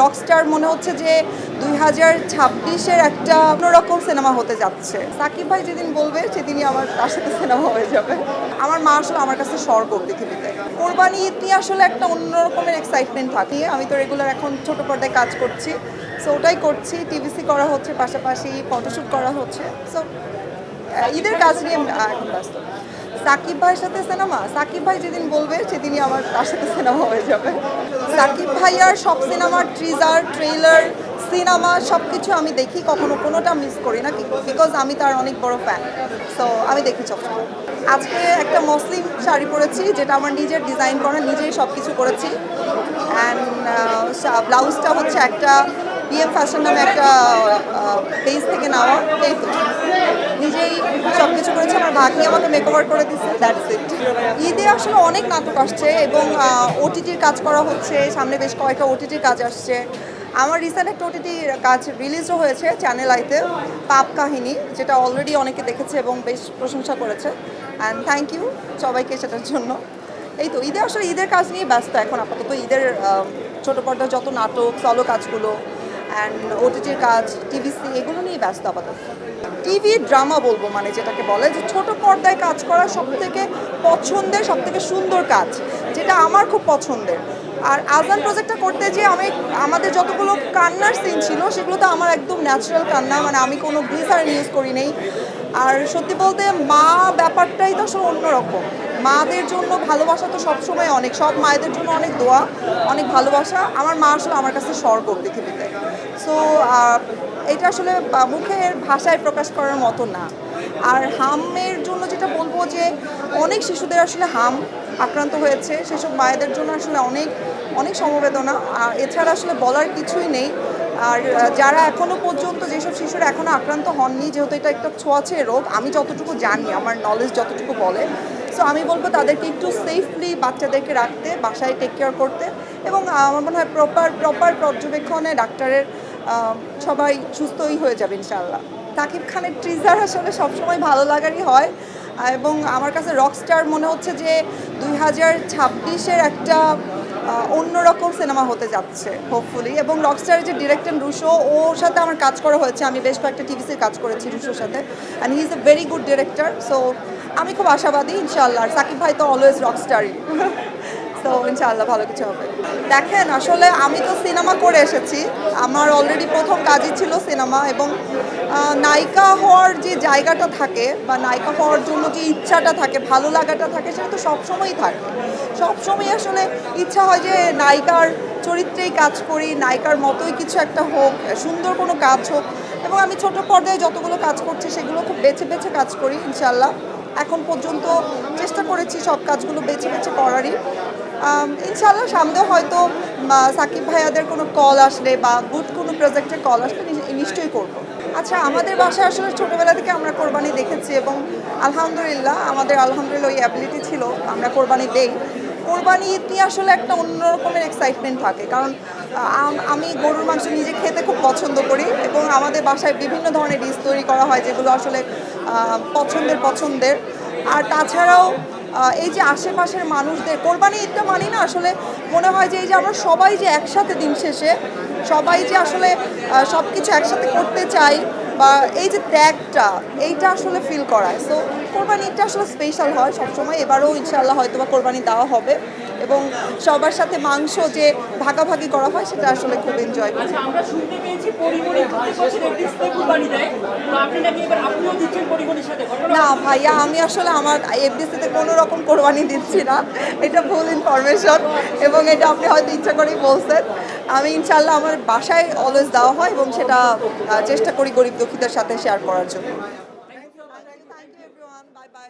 Rockstar মনে হচ্ছে যে 2026-এর একটা অন্যরকম সিনেমা হতে যাচ্ছে। সাকিব ভাই যেদিন বলবে সেদিনই তার সাথে সিনেমা হয়ে যাবে। আমার মা আসলে আমার কাছে স্বর্গ পৃথিবীতে। কোরবানি ঈদ নিয়ে আসলে একটা অন্য রকমের এক্সাইটমেন্ট থাকে। আমি তো রেগুলার এখন ছোট পর্দায় কাজ করছি, সো ওটাই করছি। টিভিসি করা হচ্ছে, পাশাপাশি ফটোশ্যুট করা হচ্ছে। সো ঈদের কাজ নিয়ে এখন ব্যস্ত। সাকিব ভাইয়ের সাথে সিনেমা, সাকিব ভাই যেদিন বলবে সেদিনই তার সাথে সিনেমা হয়ে যাবে। সাকিব ভাইয়ার সব সিনেমার ট্রিজার, ট্রেলার, সিনেমা সব কিছু আমি দেখি, কখনো কোনোটা মিস করি না, বিকজ আমি তার অনেক বড় ফ্যান। সো আমি দেখি সবসময়। আজকে একটা মুসলিম শাড়ি পরেছি, যেটা আমার নিজের ডিজাইন করা, নিজেই সব কিছু করেছি। অ্যান্ড ব্লাউজটা হচ্ছে একটা বিএম ফ্যাশন নামে একটা পেজ থেকে নেওয়া। এই তো নিজেই সব কিছু করেছি, আমার ভাগ্নি আমাকে মেকওভার করে দিচ্ছে, দ্যাটস ইট। ঈদে আসলে অনেক নাটক আসছে এবং ওটিটির কাজ করা হচ্ছে, সামনে বেশ কয়েকটা ওটিটির কাজ আসছে। আমার রিসেন্ট একটা ওটিটির কাজ রিলিজও হয়েছে চ্যানেল আইতে, পাপ কাহিনী, যেটা অলরেডি অনেকে দেখেছে এবং বেশ প্রশংসা করেছে। অ্যান্ড থ্যাংক ইউ সবাইকে সেটার জন্য। এই তো ঈদে আসলে ঈদের কাজ নিয়ে ব্যস্ত এখন আপাতত। ঈদের ছোটো পর্দার যত নাটক, সলো কাজগুলো অ্যান্ড ওটিটির কাজ, টিভিসি, এগুলো নিয়ে ব্যস্ত আপাতত। টিভি ড্রামা বলবো, মানে যেটাকে বলে যে ছোট পর্দায় কাজ করা সবথেকে পছন্দের, সবথেকে সুন্দর কাজ, যেটা আমার খুব পছন্দের। আর আজান প্রজেক্টটা করতে যে আমাদের যতগুলো কান্নার সিন ছিল, সেগুলো তো আমার একদম ন্যাচারাল কান্না, মানে আমি কোনো গ্লিসারিন ইউজ করি নেই। আর সত্যি বলতে মা ব্যাপারটাই তো আসলে অন্যরকম। মাদের জন্য ভালোবাসা তো সবসময় অনেক, সব মায়েদের জন্য অনেক দোয়া, অনেক ভালোবাসা। আমার মা আসলে আমার কাছে স্বর্গ পৃথিবীতে। সো এটা আসলে মুখের ভাষায় প্রকাশ করার মতো না। আর হামের জন্য যেটা বলবো, যে অনেক শিশুদের আসলে হাম আক্রান্ত হয়েছে, সেসব মায়েদের জন্য আসলে অনেক অনেক সমবেদনা। আর এছাড়া আসলে বলার কিছুই নেই। আর যারা এখনও পর্যন্ত, যেসব শিশুরা এখনও আক্রান্ত হননি, যেহেতু এটা একটা ছোঁয়াচে রোগ, আমি যতটুকু জানি, আমার নলেজ যতটুকু বলে, সো আমি বলবো তাদেরকে একটু সেফলি বাচ্চাদেরকে রাখতে, বাসায় টেক কেয়ার করতে, এবং আমার মনে হয় প্রপার পর্যবেক্ষণে ডাক্তারের সবাই সুস্থই হয়ে যাবে ইনশাআল্লাহ। সাকিব খানের ট্রিজার আসলে সবসময় ভালো লাগারই হয়, এবং আমার কাছে রকস্টার মনে হচ্ছে যে 2026-এর একটা অন্যরকম সিনেমা হতে যাচ্ছে হোপফুলি। এবং রকস্টারের যে ডিরেক্টর রুশো, ওর সাথে আমার কাজ করা হয়েছে, আমি বেশ কয়েকটা টিভিসির কাজ করেছি রুশোর সাথে, and he is a very good director. So আমি খুব আশাবাদী ইনশাআল্লাহ। সাকিব ভাই তো অলওয়েজ রকস্টারই। তো ইনশাআল্লাহ ভালো কিছু হবে। দেখেন, আসলে আমি তো সিনেমা করে এসেছি, আমার অলরেডি প্রথম কাজই ছিল সিনেমা, এবং নায়িকা হওয়ার যে জায়গাটা থাকে, বা নায়িকা হওয়ার জন্য যে ইচ্ছাটা থাকে, ভালো লাগাটা থাকে, সেটা তো সবসময়ই থাকে। সবসময় আসলে ইচ্ছা হয় যে নায়িকার চরিত্রেই কাজ করি, নায়িকার মতোই কিছু একটা হোক, সুন্দর কোনো কাজ হোক। এবং আমি ছোট পর্দায় যতগুলো কাজ করছি, সেগুলো খুব বেছে বেছে কাজ করি ইনশাআল্লাহ। এখন পর্যন্ত চেষ্টা করেছি সব কাজগুলো বেছে বেছে করারই। ইনশাআল্লাহ সামনেও হয়তো সাকিব ভাইয়াদের কোনো কল আসলে, বা গুড কোনো প্রজেক্টের কল আসলে নিশ্চয়ই করব। আচ্ছা, আমাদের বাসায় আসলে ছোটোবেলা থেকে আমরা কোরবানি দেখেছি, এবং আলহামদুলিল্লাহ ওই অ্যাবিলিটি ছিল, আমরা কোরবানি দেই। কোরবানি ঈদ নিয়ে আসলে একটা অন্য রকমের এক্সাইটমেন্ট থাকে, কারণ আমি গরুর মাংস নিজে খেতে খুব পছন্দ করি, এবং আমাদের বাসায় বিভিন্ন ধরনের ডিশ তৈরি করা হয়, যেগুলো আসলে পছন্দের। আর তাছাড়াও এই যে আশেপাশের মানুষদের, কোরবানি ঈদটা মানি না আসলে, মনে হয় যে এই যে আমরা সবাই যে একসাথে, দিন শেষে সবাই যে আসলে সব কিছু একসাথে করতে চাই, বা এই যে ত্যাগটা, এইটা আসলে ফিল করায়। সো কোরবানি ঈদটা আসলে স্পেশাল হয় সবসময়। এবারও ইনশাআল্লাহ হয়তো বা কোরবানি দেওয়া হবে, এবং সবার সাথে মাংস যে ভাগাভাগি করা হয়, সেটা আসলে খুব এনজয় করি। আচ্ছা, আমরা শুনতে পেয়েছি পরিমণি প্রত্যেক বছর এফডিসিতে কুরবানি দেয়, তো আপনি নাকি এবার আপনিও দিচ্ছেন পরিমণির সাথে, ঘটনা? না ভাইয়া, আমি আসলে আমার এফডিসিতে কোনো রকম কোরবানি দিচ্ছি না, এটা ভুল ইনফরমেশন, এবং এটা আপনি হয়তো ইচ্ছা করেই বলছেন। আমি ইনশাআল্লাহ আমার বাসায় অলওয়েজ দেওয়া হয়, এবং সেটা চেষ্টা করি গরিব দুঃখীদের সাথে শেয়ার করার জন্য। Thank you everyone, bye by.